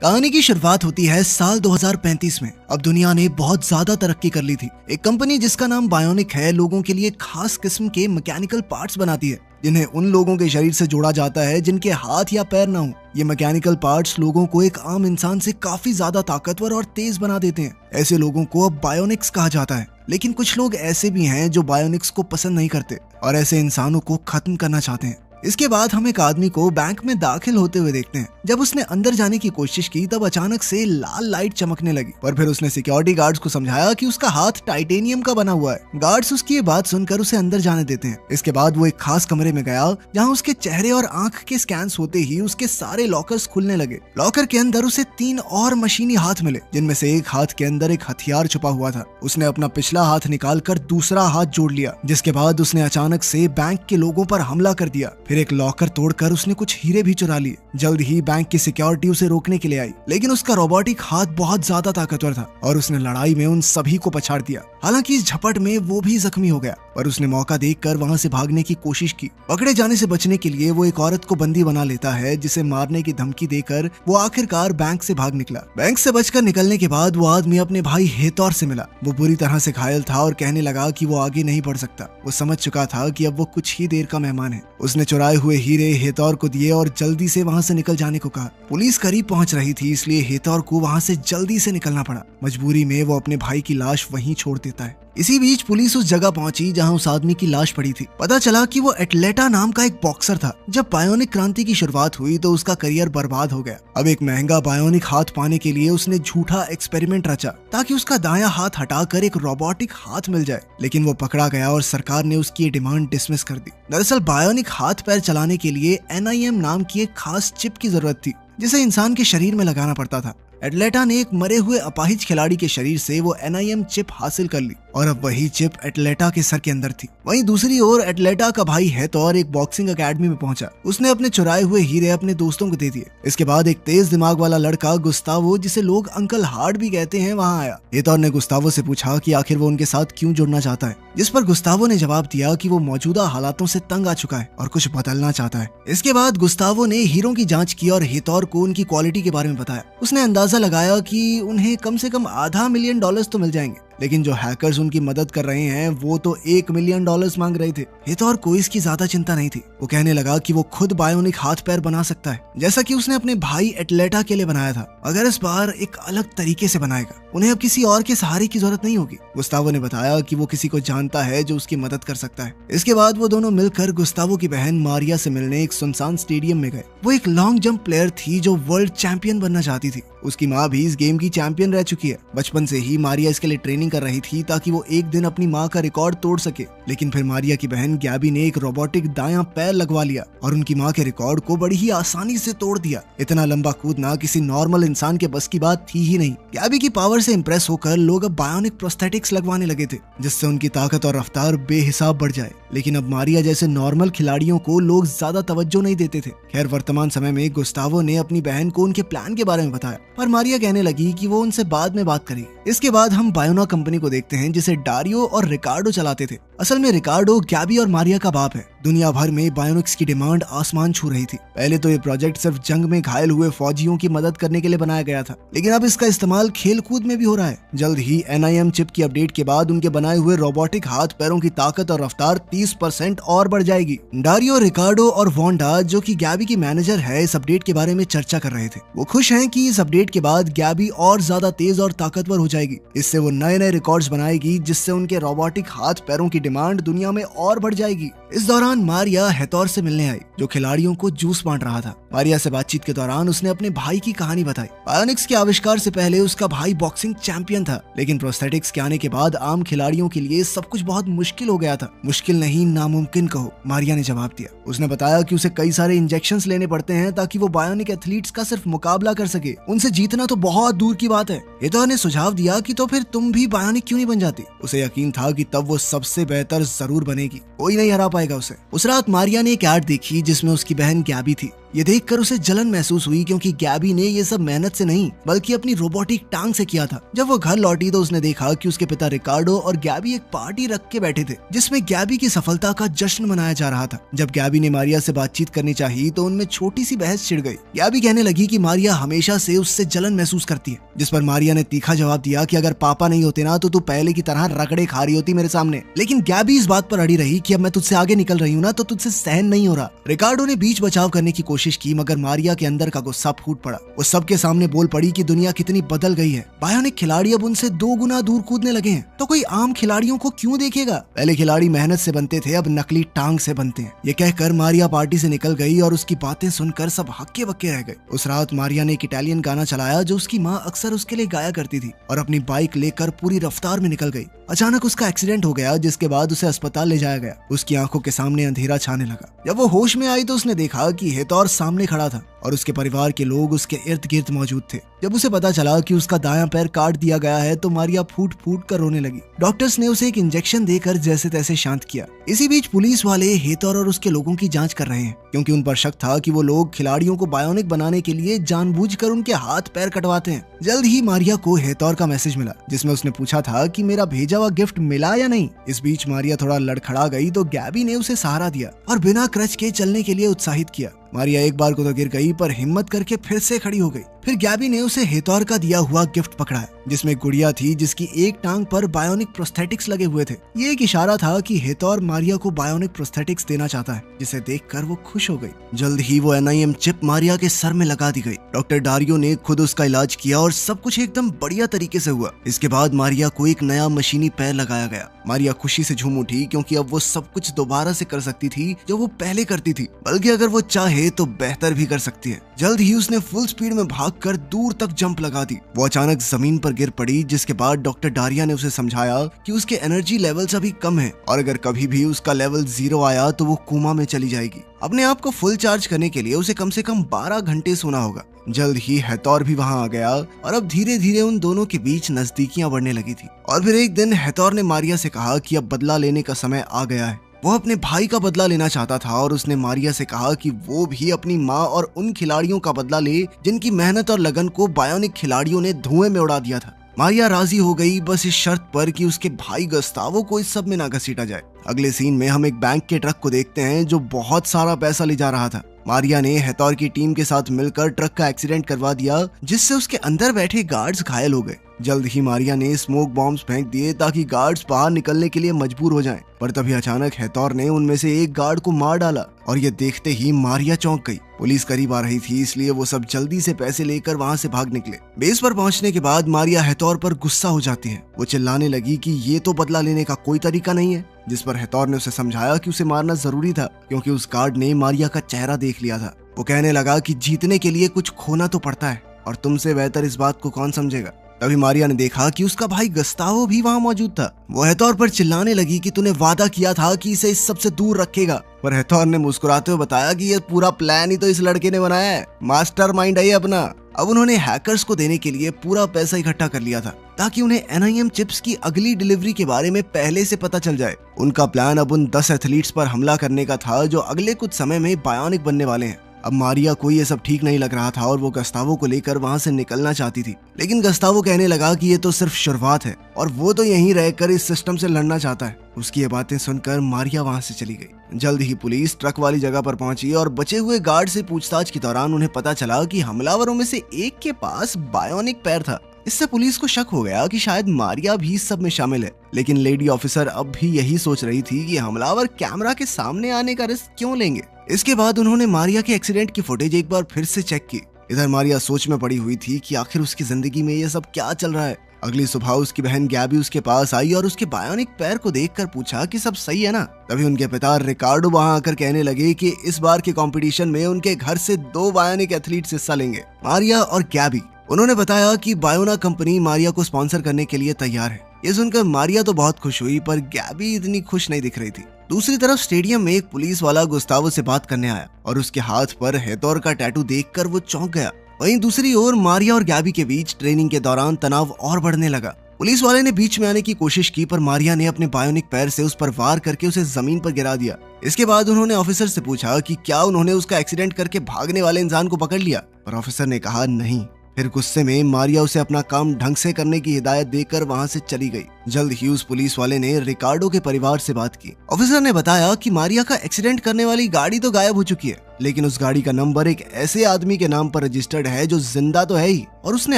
कहानी की शुरुआत होती है साल 2035 में। अब दुनिया ने बहुत ज्यादा तरक्की कर ली थी। एक कंपनी जिसका नाम बायोनिक है लोगों के लिए खास किस्म के मैकेनिकल पार्ट्स बनाती है जिन्हें उन लोगों के शरीर से जोड़ा जाता है जिनके हाथ या पैर ना हो। ये मैकेनिकल पार्ट्स लोगों को एक आम इंसान से काफी ज्यादा ताकतवर और तेज बना देते हैं। ऐसे लोगों को अब बायोनिक्स कहा जाता है। लेकिन कुछ लोग ऐसे भी हैं जो बायोनिक्स को पसंद नहीं करते और ऐसे इंसानों को खत्म करना चाहते हैं। इसके बाद हम एक आदमी को बैंक में दाखिल होते हुए देखते हैं। जब उसने अंदर जाने की कोशिश की तब अचानक से लाल लाइट चमकने लगी और फिर उसने सिक्योरिटी गार्ड्स को समझाया कि उसका हाथ टाइटेनियम का बना हुआ है। गार्ड्स उसकी ये बात सुनकर उसे अंदर जाने देते हैं। इसके बाद वो एक खास कमरे में गया जहाँ उसके चेहरे और आंख के स्कैन्स होते ही उसके सारे लॉकर्स खुलने लगे। लॉकर के अंदर उसे 3 और मशीनी हाथ मिले जिनमें से एक हाथ के अंदर एक हथियार छुपा हुआ था। उसने अपना पिछला हाथ निकाल कर दूसरा हाथ जोड़ लिया, जिसके बाद उसने अचानक से बैंक के लोगों पर हमला कर दिया। फिर एक लॉकर तोड़कर उसने कुछ हीरे भी चुरा लिए। जल्द ही बैंक की सिक्योरिटी उसे रोकने के लिए आई, लेकिन उसका रोबोटिक हाथ बहुत ज्यादा ताकतवर था और उसने लड़ाई में उन सभी को पछाड़ दिया। हालांकि इस झपट में वो भी जख्मी हो गया और उसने मौका देखकर वहां से भागने की कोशिश की। पकड़े जाने से बचने के लिए वो एक औरत को बंदी बना लेता है जिसे मारने की धमकी देकर वो आखिरकार बैंक से भाग निकला। बैंक से बचकर निकलने के बाद वो आदमी अपने भाई हेतौर से मिला। वो बुरी तरह से घायल था और कहने लगा कि वो आगे नहीं बढ़ सकता। वो समझ चुका था कि अब वो कुछ ही देर का मेहमान है। उसने चुराए हुए हीरे हेतौर को दिए और जल्दी से वहां से निकल जाने को कहा। पुलिस करीब पहुंच रही थी, इसलिए हेतौर को वहां से जल्दी से निकलना पड़ा। मजबूरी में वो अपने भाई की लाश वहीं छोड़ देता है। इसी बीच पुलिस उस जगह पहुंची जहां उस आदमी की लाश पड़ी थी। पता चला कि वो एटलेटा नाम का एक बॉक्सर था। जब बायोनिक क्रांति की शुरुआत हुई तो उसका करियर बर्बाद हो गया। अब एक महंगा बायोनिक हाथ पाने के लिए उसने झूठा एक्सपेरिमेंट रचा ताकि उसका दायां हाथ हटाकर एक रोबोटिक हाथ मिल जाए, लेकिन वो पकड़ा गया और सरकार ने उसकी डिमांड डिसमिस कर दी। दरअसल बायोनिक हाथ पैर चलाने के लिए NIM नाम की एक खास चिप की जरूरत थी जिसे इंसान के शरीर में लगाना पड़ता था। एटलेटा ने एक मरे हुए अपाहिज खिलाड़ी के शरीर से वो NIM चिप हासिल कर ली और अब वही चिप एटलेटा के सर के अंदर थी। वहीं दूसरी ओर एटलेटा का भाई हेतौर एक बॉक्सिंग एकेडमी में पहुंचा। उसने अपने चुराए हुए हीरे अपने दोस्तों को दे दिए। इसके बाद एक तेज दिमाग वाला लड़का गुस्तावो, जिसे लोग अंकल हार्ड भी कहते हैं, वहां आया। हेतौर ने गुस्तावो से पूछा कि आखिर वो उनके साथ क्यों जुड़ना चाहता है, जिस पर गुस्तावो ने जवाब दिया कि वो मौजूदा हालातों से तंग आ चुका है और कुछ बदलना चाहता है। इसके बाद गुस्तावो ने हीरों की जांच की और हेतौर को उनकी क्वालिटी के बारे में बताया। उसने अंदाजा लगाया कि उन्हें कम से कम $500 मिलियन तो मिल जाएंगे, लेकिन जो हैकर्स उनकी मदद कर रहे हैं वो तो $1 मिलियन मांग रहे थे। हेतौर को इसकी ज्यादा चिंता नहीं थी। वो कहने लगा कि वो खुद बायोनिक हाथ पैर बना सकता है, जैसा कि उसने अपने भाई एटलेटा के लिए बनाया था, मगर इस बार एक अलग तरीके से बनाएगा। उन्हें अब किसी और के सहारे की जरूरत नहीं होगी। गुस्तावो ने बताया कि वो किसी को जानता है जो उसकी मदद कर सकता है। इसके बाद वो दोनों मिलकर गुस्तावो की बहन मारिया से मिलने एक सुनसान स्टेडियम में गए। वो एक लॉन्ग जंप प्लेयर थी जो वर्ल्ड चैंपियन बनना चाहती थी। उसकी माँ भी इस गेम की चैंपियन रह चुकी है। बचपन से ही मारिया इसके लिए ट्रेनिंग कर रही थी ताकि वो एक दिन अपनी माँ का रिकॉर्ड तोड़ सके। लेकिन फिर मारिया की बहन गैबी ने एक रोबोटिक दायां पैर लगवा लिया और उनकी माँ के रिकॉर्ड को बड़ी ही आसानी से तोड़ दिया। इतना लंबा कूदना किसी नॉर्मल इंसान के बस की बात थी ही नहीं। गैबी की पावर से इंप्रेस होकर लोग अब बायोनिक प्रोस्थेटिक्स लगवाने लगे थे जिससे उनकी ताकत और रफ्तार बेहिसाब बढ़ जाए। लेकिन अब मारिया जैसे नॉर्मल खिलाड़ियों को लोग ज्यादा तवज्जो नहीं देते थे। खैर, वर्तमान समय में गुस्तावो ने अपनी बहन को उनके प्लान के बारे में बताया, पर मारिया कहने लगी कि वो उनसे बाद में बात करेगी। इसके बाद हम बायोना कंपनी को देखते हैं जिसे डारियो और रिकार्डो चलाते थे। असल में रिकार्डो गैबी और मारिया का बाप है। दुनिया भर में बायोनिक्स की डिमांड आसमान छू रही थी। पहले तो ये प्रोजेक्ट सिर्फ जंग में घायल हुए फौजियों की मदद करने के लिए बनाया गया था, लेकिन अब इसका इस्तेमाल खेल कूद में भी हो रहा है। जल्द ही NIM चिप की अपडेट के बाद उनके बनाए हुए रोबोटिक हाथ पैरों की ताकत और रफ्तार 30% और बढ़ जाएगी। डारियो, रिकार्डो और वोंडा, जो कि गैबी की मैनेजर है, इस अपडेट के बारे में चर्चा कर रहे थे। वो खुश हैं कि इस अपडेट के बाद गैबी और ज्यादा तेज और ताकतवर हो जाएगी। इससे वो नए नए रिकॉर्ड्स बनाएगी जिससे उनके रोबोटिक हाथ पैरों की डिमांड दुनिया में और बढ़ जाएगी। इस दौरान मारिया हेतौर से मिलने आई जो खिलाड़ियों को जूस बांट रहा था। मारिया से बातचीत के दौरान उसने अपने भाई की कहानी बताई। बायोनिक्स के आविष्कार से पहले उसका भाई बॉक्सिंग चैंपियन था, लेकिन प्रोस्थेटिक्स के आने के बाद आम खिलाड़ियों के लिए सब कुछ बहुत मुश्किल हो गया था। मुश्किल नहीं, नामुमकिन कहो, मारिया ने जवाब दिया। उसने बताया कि उसे कई सारे इंजेक्शंस लेने पड़ते हैं ताकि वो बायोनिक एथलीट्स का सिर्फ मुकाबला कर सके। उनसे जीतना तो बहुत दूर की बात है। हेतौर ने सुझाव दिया कि तो फिर तुम भी बायोनिक क्यों नहीं बन जाती। उसे यकीन था कि तब वो सबसे बेहतर जरूर बनेगी, कोई नहीं हरा पाएगा उसे। उस रात मारिया ने एक ऐड देखी जिसमें उसकी बहन गैबी थी। ये देखकर उसे जलन महसूस हुई क्योंकि गैबी ने ये सब मेहनत से नहीं बल्कि अपनी रोबोटिक टांग से किया था। जब वो घर लौटी तो उसने देखा कि उसके पिता रिकार्डो और गैबी एक पार्टी रख के बैठे थे जिसमें गैबी की सफलता का जश्न मनाया जा रहा था। जब गैबी ने मारिया से बातचीत करनी चाहिए तो उनमें छोटी सी बहस छिड़ गई। गैबी कहने लगी कि मारिया हमेशा से उससे जलन महसूस करती है, जिस पर मारिया ने तीखा जवाब दिया कि अगर पापा नहीं होते ना तो तू पहले की तरह रगड़े खा रही होती मेरे सामने। लेकिन गैबी इस बात पर अड़ी रही कि अब मैं तुझसे आगे निकल रही हूँ ना तो तुझसे सहन नहीं हो रहा। रिकार्डो ने बीच बचाव करने की कोशिश की मगर मारिया के अंदर का गुस्सा फूट पड़ा। वो सबके सामने बोल पड़ी कि दुनिया कितनी बदल गई है, बायोनिक खिलाड़ी अब उनसे 2 गुना दूर कूदने लगे हैं, तो कोई आम खिलाड़ियों को क्यों देखेगा। पहले खिलाड़ी मेहनत से बनते थे, अब नकली टांग से बनते हैं। ये कहकर मारिया पार्टी से निकल गई और उसकी बातें सुनकर सब हक्के बक्के रह गए। उस रात मारिया ने एक इटालियन गाना चलाया जो उसकी माँ अक्सर उसके लिए गाया करती थी और अपनी बाइक लेकर पूरी रफ्तार में निकल गई। अचानक उसका एक्सीडेंट हो गया जिसके बाद उसे अस्पताल ले जाया गया। उसकी आंखों के सामने अंधेरा छाने लगा। जब वो होश में आई तो उसने देखा कि हेतौर सामने खड़ा था और उसके परिवार के लोग उसके इर्द गिर्द मौजूद थे। जब उसे पता चला कि उसका दायां पैर काट दिया गया है तो मारिया फूट फूट कर रोने लगी। डॉक्टर्स ने उसे एक इंजेक्शन देकर जैसे तैसे शांत किया। इसी बीच पुलिस वाले हेतौर और उसके लोगों की जांच कर रहे हैं क्योंकि उन पर शक था कि वो लोग खिलाड़ियों को बायोनिक बनाने के लिए जानबूझकर उनके हाथ पैर कटवाते हैं। जल्द ही मारिया को हेतौर का मैसेज मिला जिसमें उसने पूछा था कि मेरा भेजा हुआ गिफ्ट मिला या नहीं। इस बीच मारिया थोड़ा लड़खड़ा गई तो गैबी ने उसे सहारा दिया और बिना क्रच के चलने के लिए उत्साहित किया। मारिया एक बार को तो गिर गई पर हिम्मत करके फिर से खड़ी हो गई। फिर गैबी ने उसे हेतौर का दिया हुआ गिफ्ट पकड़ाया जिसमें गुड़िया थी जिसकी एक टांग पर बायोनिक प्रोस्थेटिक्स लगे हुए थे। ये एक इशारा था कि हेतौर मारिया को बायोनिक प्रोस्थेटिक्स देना चाहता है, जिसे देखकर वो खुश हो गई। जल्द ही वो NIM चिप मारिया के सर में लगा दी गई। डॉक्टर डारियो ने खुद उसका इलाज किया और सब कुछ एकदम बढ़िया तरीके से हुआ। इसके बाद मारिया को एक नया मशीनी पैर लगाया गया। मारिया खुशी से झूम उठी क्योंकि अब वो सब कुछ दोबारा से कर सकती थी जो वो पहले करती थी, बल्कि अगर वो चाहे तो बेहतर भी कर सकती है। जल्द ही उसने फुल स्पीड में भागकर दूर तक जंप लगा दी। वो अचानक जमीन पर गिर पड़ी जिसके बाद डॉक्टर डारिया ने उसे समझाया कि उसके एनर्जी लेवल्स अभी कम हैं और अगर कभी भी उसका लेवल 0 आया तो वो कोमा में चली जाएगी। अपने आप को फुल चार्ज करने के लिए उसे कम से कम 12 घंटे सोना होगा। जल्द ही हेतौर भी वहां आ गया और अब धीरे धीरे उन दोनों के बीच नजदीकियां बढ़ने लगी थी। और फिर एक दिन हेतौर ने मारिया से कहा कि अब बदला लेने का समय आ गया है। वो अपने भाई का बदला लेना चाहता था और उसने मारिया से कहा कि वो भी अपनी माँ और उन खिलाड़ियों का बदला ले जिनकी मेहनत और लगन को बायोनिक खिलाड़ियों ने धुएं में उड़ा दिया था। मारिया राजी हो गई बस इस शर्त पर कि उसके भाई गस्तावो को इस सब में ना घसीटा जाए। अगले सीन में हम एक बैंक के ट्रक को देखते हैं जो बहुत सारा पैसा ले जा रहा था। मारिया ने हेतौर की टीम के साथ मिलकर ट्रक का एक्सीडेंट करवा दिया जिससे उसके अंदर बैठे गार्ड्स घायल हो गए। जल्द ही मारिया ने स्मोक बॉम्ब्स फेंक दिए ताकि गार्ड्स बाहर निकलने के लिए मजबूर हो जाएं। पर तभी अचानक हेतौर ने उनमें से एक गार्ड को मार डाला और ये देखते ही मारिया चौंक गई। पुलिस करीब आ रही थी इसलिए वो सब जल्दी से पैसे लेकर वहाँ से भाग निकले। बेस पर पहुँचने के बाद मारिया हेतौर पर गुस्सा हो जाती है। वो चिल्लाने लगी कि ये तो बदला लेने का कोई तरीका नहीं है, जिस पर हेतौर ने उसे समझाया कि उसे मारना जरूरी था क्योंकि उस गार्ड ने मारिया का चेहरा देख लिया था। वो कहने लगा कि जीतने के लिए कुछ खोना तो पड़ता है और तुमसे बेहतर इस बात को कौन समझेगा। तभी मारिया ने देखा कि उसका भाई गस्तावो भी वहाँ मौजूद था। वो हेतौर पर चिल्लाने लगी कि तूने वादा किया था कि इसे इस सब से दूर रखेगा, पर हेतौर ने मुस्कुराते हुए बताया कि ये पूरा प्लान ही तो इस लड़के ने बनाया है, मास्टरमाइंड है ये अपना। अब उन्होंने हैकर्स को देने के लिए पूरा पैसा इकट्ठा कर लिया था ताकि उन्हें NIM चिप्स की अगली डिलीवरी के बारे में पहले से पता चल जाए। उनका प्लान अब उन 10 एथलीट्स पर हमला करने का था जो अगले कुछ समय में बायोनिक बनने वाले हैं। अब मारिया को ये सब ठीक नहीं लग रहा था और वो गस्तावो को लेकर वहाँ से निकलना चाहती थी, लेकिन गस्तावो कहने लगा कि ये तो सिर्फ शुरुआत है और वो तो यहीं रहकर इस सिस्टम से लड़ना चाहता है। उसकी ये बातें सुनकर मारिया वहाँ से चली गई। जल्द ही पुलिस ट्रक वाली जगह पर पहुंची और बचे हुए गार्ड से पूछताछ के दौरान उन्हें पता चला कि हमलावरों में से एक के पास बायोनिक पैर था। इससे पुलिस को शक हो गया कि शायद मारिया भी इस सब में शामिल है, लेकिन लेडी ऑफिसर अब भी यही सोच रही थी कि हमलावर कैमरा के सामने आने का रिस्क क्यों लेंगे। इसके बाद उन्होंने मारिया के एक्सीडेंट की फुटेज एक बार फिर से चेक की। इधर मारिया सोच में पड़ी हुई थी कि आखिर उसकी जिंदगी में ये सब क्या चल रहा है। अगली सुबह उसकी बहन गैबी उसके पास आई और उसके बायोनिक पैर को देखकर पूछा कि सब सही है ना। तभी उनके पिता रिकार्डो वहां आकर कहने लगे कि इस बार के कंपटीशन में उनके घर से 2 बायोनिक एथलीट्स हिस्सा लेंगे, मारिया और गैबी। उन्होंने बताया कि बायोना कंपनी मारिया को स्पॉन्सर करने के लिए तैयार है। ये सुनकर मारिया तो बहुत खुश हुई, पर गैबी इतनी खुश नहीं दिख रही थी। दूसरी तरफ स्टेडियम में एक पुलिस वाला गुस्तावो से बात करने आया और उसके हाथ पर हेतौर का टैटू देखकर वो चौंक गया। वहीं दूसरी ओर मारिया और गैबी के बीच ट्रेनिंग के दौरान तनाव और बढ़ने लगा। पुलिस वाले ने बीच में आने की कोशिश की पर मारिया ने अपने बायोनिक पैर से उस पर वार करके उसे जमीन पर गिरा दिया। इसके बाद उन्होंने ऑफिसर से पूछा कि क्या उन्होंने उसका एक्सीडेंट करके भागने वाले इंसान को पकड़ लिया, पर ऑफिसर ने कहा नहीं। फिर गुस्से में मारिया उसे अपना काम ढंग से करने की हिदायत देकर वहां से चली गई। जल्द ही उस पुलिस वाले ने रिकार्डो के परिवार से बात की। ऑफिसर ने बताया कि मारिया का एक्सीडेंट करने वाली गाड़ी तो गायब हो चुकी है, लेकिन उस गाड़ी का नंबर एक ऐसे आदमी के नाम पर रजिस्टर्ड है जो जिंदा तो है ही, और उसने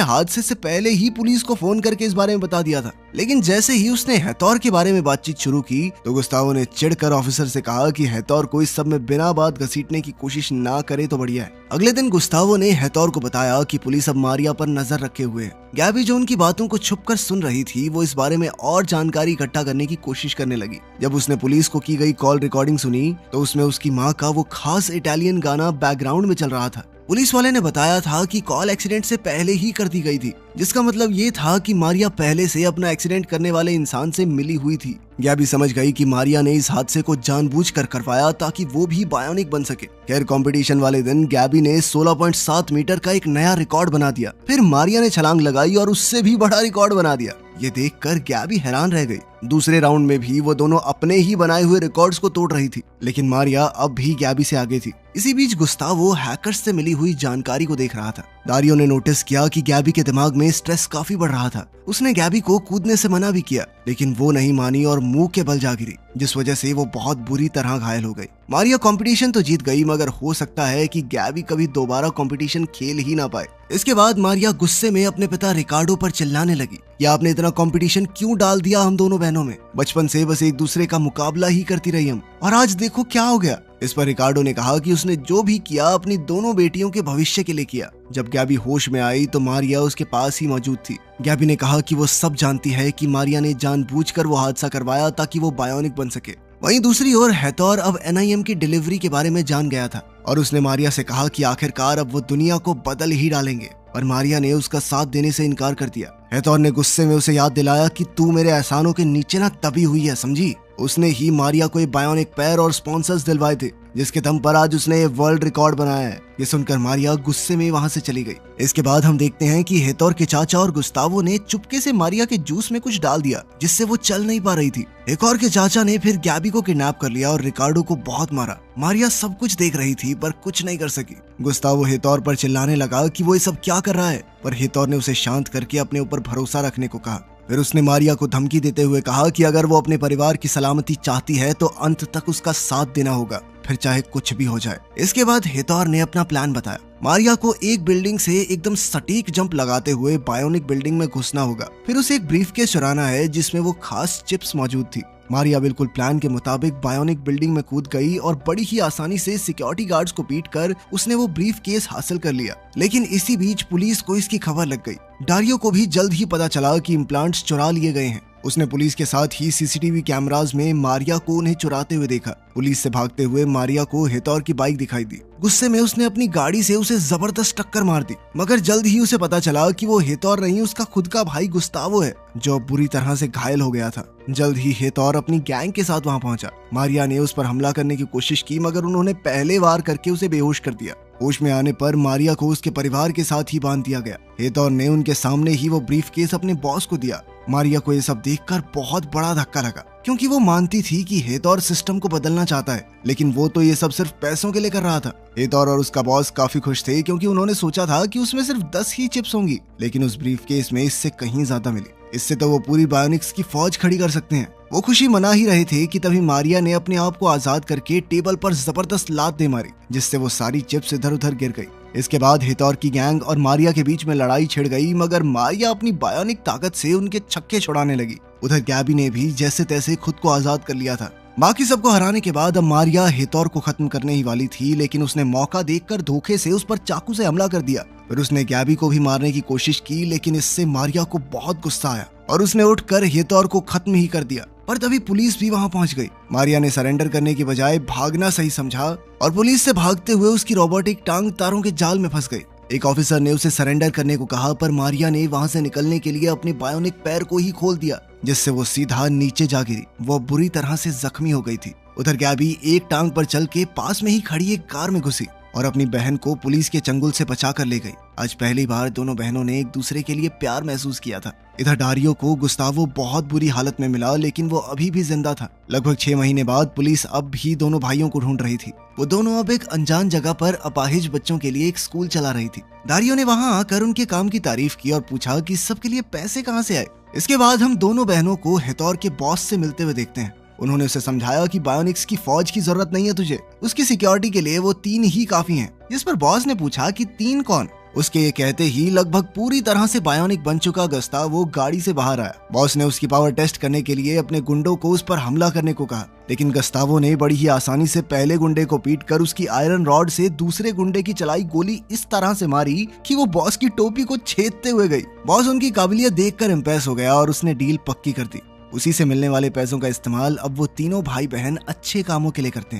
हादसे से पहले ही पुलिस को फोन करके इस बारे में बता दिया था। लेकिन जैसे ही उसने हेतौर के बारे में बातचीत शुरू की तो गुस्तावो ने चिढ़कर ऑफिसर से कहा कि हेतौर को इस सब में बिना बात घसीटने की कोशिश ना करे तो बढ़िया है। अगले दिन गुस्तावो ने हेतौर को बताया कि पुलिस अब मारिया पर नजर रखे हुए है। गैबी जो उनकी बातों को छुपकर सुन रही थी, वो इस बारे में और जानकारी इकट्ठा करने की कोशिश करने लगी। जब उसने पुलिस को की गई कॉल रिकॉर्डिंग सुनी तो उसमें उसकी माँ का वो खास इटालियन गाना बैकग्राउंड में चल रहा था। पुलिस वाले ने बताया था कि कॉल एक्सीडेंट से पहले ही कर दी गई थी, जिसका मतलब ये था कि मारिया पहले से अपना एक्सीडेंट करने वाले इंसान से मिली हुई थी। गैबी समझ गई कि मारिया ने इस हादसे को जानबूझकर करवाया ताकि वो भी बायोनिक बन सके। खैर, कंपटीशन वाले दिन गैबी ने 16.7 मीटर का एक नया रिकॉर्ड बना दिया। फिर मारिया ने छलांग लगाई और उससे भी बड़ा रिकॉर्ड बना दिया। ये देखकर गैबी हैरान रह गई। दूसरे राउंड में भी वो दोनों अपने ही बनाए हुए रिकॉर्ड्स को तोड़ रही थी, लेकिन मारिया अब भी गैबी से आगे थी। इसी बीच गुस्तावो हैकर्स से मिली हुई जानकारी को देख रहा था। दारियो ने नोटिस किया कि गैबी के दिमाग में स्ट्रेस काफी बढ़ रहा था। उसने गैबी को कूदने से मना भी किया, लेकिन वो नहीं मानी और मुंह के बल जा गिरी, जिस वजह से वो बहुत बुरी तरह घायल हो गई। मारिया कंपटीशन तो जीत गई, मगर हो सकता है कि गैबी कभी दोबारा कंपटीशन खेल ही ना पाए। इसके बाद मारिया गुस्से में अपने पिता रिकार्डो पर चिल्लाने लगी, या आपने इतना कंपटीशन क्यों डाल दिया हम दोनों बहनों में? बचपन से बस एक दूसरे का मुकाबला ही करती रही हम, और आज देखो क्या हो गया। इस पर रिकार्डो ने कहा कि उसने जो भी किया अपनी दोनों बेटियों के भविष्य के लिए किया। जब गैबी होश में आई तो मारिया उसके पास ही मौजूद थी। गैबी ने कहा कि वो सब जानती है कि मारिया ने जानबूझकर वो हादसा करवाया ताकि वो बायोनिक बन सके। वहीं दूसरी ओर हेतौर अब NIM की डिलीवरी के बारे में जान गया था, और उसने मारिया से कहा कि आखिरकार अब वो दुनिया को बदल ही डालेंगे, पर मारिया ने उसका साथ देने से इनकार कर दिया। हेतौर ने गुस्से में उसे याद दिलाया कि तू मेरे एहसानों के नीचे ना तभी हुई है, समझी? उसने ही मारिया को बायोनिक पैर और स्पॉन्सर्स दिलवाए थे, जिसके दम पर आज उसने वर्ल्ड रिकॉर्ड बनाया है। ये सुनकर मारिया गुस्से में वहां से चली गई। इसके बाद हम देखते हैं कि हेतौर के चाचा और गुस्तावो ने चुपके से मारिया के जूस में कुछ डाल दिया, जिससे वो चल नहीं पा रही थी। हेतौर के चाचा ने फिर गैबी को किडनैप कर लिया और रिकार्डो को बहुत मारा। मारिया सब कुछ देख रही थी पर कुछ नहीं कर सकी। गुस्तावो हेतौर पर चिल्लाने लगा कि वो ये सब क्या कर रहा है, पर हेतौर ने उसे शांत करके अपने ऊपर भरोसा रखने को कहा। फिर उसने मारिया को धमकी देते हुए कहा कि अगर वो अपने परिवार की सलामती चाहती है तो अंत तक उसका साथ देना होगा, फिर चाहे कुछ भी हो जाए। इसके बाद हेतौर ने अपना प्लान बताया। मारिया को एक बिल्डिंग से एकदम सटीक जंप लगाते हुए बायोनिक बिल्डिंग में घुसना होगा। फिर उसे एक ब्रीफकेस चुराना है जिसमें वो खास चिप्स मौजूद थी। मारिया बिल्कुल प्लान के मुताबिक बायोनिक बिल्डिंग में कूद गई और बड़ी ही आसानी से सिक्योरिटी गार्ड्स को पीटकर उसने वो ब्रीफकेस हासिल कर लिया। लेकिन इसी बीच पुलिस को इसकी खबर लग गई। दारियो को भी जल्द ही पता चला कि इम्प्लांट्स चुरा लिए गए हैं। उसने पुलिस के साथ ही CCTV कैमरास में मारिया को उन्हें चुराते हुए देखा। पुलिस से भागते हुए मारिया को हेतौर की बाइक दिखाई दी। गुस्से में उसने अपनी गाड़ी से उसे जबरदस्त टक्कर मार दी, मगर जल्द ही उसे पता चला कि वो हेतौर नहीं, उसका खुद का भाई गुस्तावो है, जो बुरी तरह से घायल हो गया था। जल्द ही हेतौर अपनी गैंग के साथ वहां पहुंचा। मारिया ने उस पर हमला करने की कोशिश की, मगर उन्होंने पहले वार करके उसे बेहोश कर दिया। होश में आने पर मारिया को उसके परिवार के साथ ही बांध दिया गया। हेतौर ने उनके सामने ही वो ब्रीफकेस अपने बॉस को दिया। मारिया को ये सब देखकर बहुत बड़ा धक्का लगा, क्योंकि वो मानती थी कि हेतौर सिस्टम को बदलना चाहता है, लेकिन वो तो ये सब सिर्फ पैसों के लिए कर रहा था। हेतौर और उसका बॉस काफी खुश थे, क्योंकि उन्होंने सोचा था कि उसमें सिर्फ 10 ही चिप्स होंगी, लेकिन उस ब्रीफकेस में इससे कहीं ज्यादा मिली। इससे तो वो पूरी बायोनिक्स की फौज खड़ी कर सकते हैं। वो खुशी मना ही रहे थे कि तभी मारिया ने अपने आप को आजाद करके टेबल पर जबरदस्त लात दे मारी, जिससे वो सारी चिप्स इधर उधर गिर गई। इसके बाद हेतौर की गैंग और मारिया के बीच में लड़ाई छिड़ गई, मगर मारिया अपनी बायोनिक ताकत से उनके छक्के छुड़ाने लगी। उधर गैबी ने भी जैसे तैसे खुद को आजाद कर लिया था। बाकी सबको हराने के बाद अब मारिया हेतौर को खत्म करने ही वाली थी, लेकिन उसने मौका देखकर धोखे से उस पर चाकू से हमला कर दिया। फिर उसने गैबी को भी मारने की कोशिश की, लेकिन इससे मारिया को बहुत गुस्सा आया और उसने उठकर हेतौर को खत्म ही कर दिया। पर तभी पुलिस भी वहां पहुंच गई। मारिया ने सरेंडर करने की बजाय भागना सही समझा और पुलिस से भागते हुए उसकी रोबोटिक टांग तारों के जाल में फंस गई। एक ऑफिसर ने उसे सरेंडर करने को कहा, पर मारिया ने वहां से निकलने के लिए अपने बायोनिक पैर को ही खोल दिया, जिससे वो सीधा नीचे जा गिरी। वो बुरी तरह से जख्मी हो गई थी। उधर गैबी एक टांग पर चल के पास में ही खड़ी एक कार में घुसी। और अपनी बहन को पुलिस के चंगुल से बचा कर ले गई। आज पहली बार दोनों बहनों ने एक दूसरे के लिए प्यार महसूस किया था। इधर डारियो को गुस्तावो बहुत बुरी हालत में मिला, लेकिन वो अभी भी जिंदा था। लगभग 6 महीने बाद पुलिस अब भी दोनों भाइयों को ढूंढ रही थी। वो दोनों अब एक अनजान जगह पर अपाहिज बच्चों के लिए एक स्कूल चला रही थी। डारियो ने वहां आकर उनके काम की तारीफ की और पूछा कि सबके लिए पैसे कहाँ से आए। इसके बाद हम दोनों बहनों को हितौर के बॉस से मिलते हुए देखते हैं। उन्होंने उसे समझाया कि बायोनिक्स की फौज की जरूरत नहीं है तुझे, उसकी सिक्योरिटी के लिए वो 3 ही काफी हैं। जिस पर बॉस ने पूछा कि 3 कौन? उसके ये कहते ही लगभग पूरी तरह से बायोनिक बन चुका गस्तावो गाड़ी से बाहर आया। बॉस ने उसकी पावर टेस्ट करने के लिए अपने गुंडों को उस पर हमला करने को कहा, लेकिन गस्तावो ने बड़ी ही आसानी से पहले गुंडे को पीटकर उसकी आयरन रॉड से दूसरे गुंडे की चलाई गोली इस तरह से मारी कि वो बॉस की टोपी को छेदते हुए गई। बॉस उनकी काबिलियत देखकर इम्प्रेस हो गया और उसने डील पक्की कर दी। उसी से मिलने वाले पैसों का इस्तेमाल अब वो तीनों भाई बहन अच्छे कामों के लिए करते हैं।